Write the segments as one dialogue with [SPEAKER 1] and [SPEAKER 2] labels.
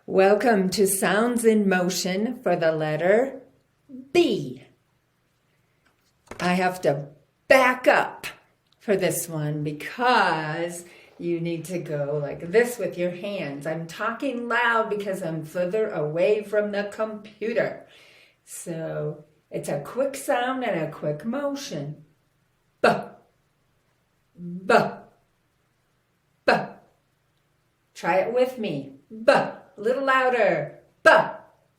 [SPEAKER 1] Welcome to Sounds in Motion for the letter B. I have to back up for this one because you need to go like this with your hands. I'm talking loud because I'm further away from the computer. So it's a quick sound and a quick motion. B, B, B. Try it with me. B. A little louder. B.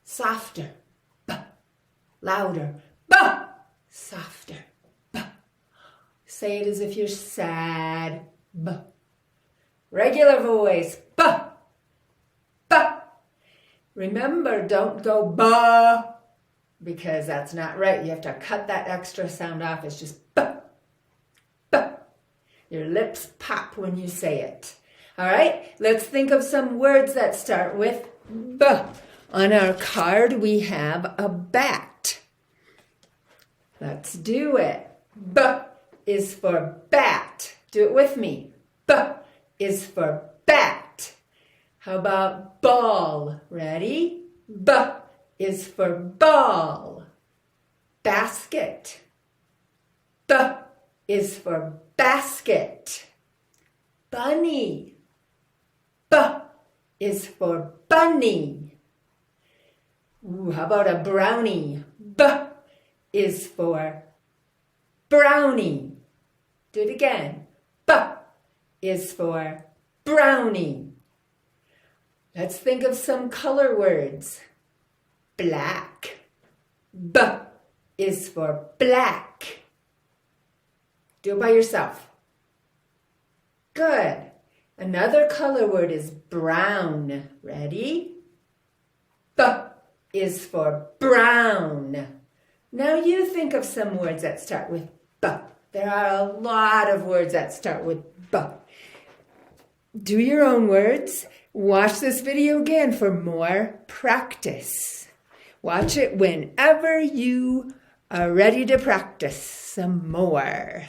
[SPEAKER 1] Softer. B. Louder. B. Softer. B. Say it as if you're sad. B. Regular voice. B. B. Remember, don't go ba because that's not right. You have to cut that extra sound off. It's just B. B. Your lips pop when you say it. All right, let's think of some words that start with B. On our card, we have a bat. Let's do it. B is for bat. Do it with me. B is for bat. How about ball? Ready? B is for ball. Basket. B is for basket. Bunny. B is for bunny. Ooh, how about a brownie? B is for brownie. Do it again. B is for brownie. Let's think of some color words. Black. B is for black. Do it by yourself. Good. Another color word is brown. Ready? B is for brown. Now you think of some words that start with B. There are a lot of words that start with B. Do your own words. Watch this video again for more practice. Watch it whenever you are ready to practice some more.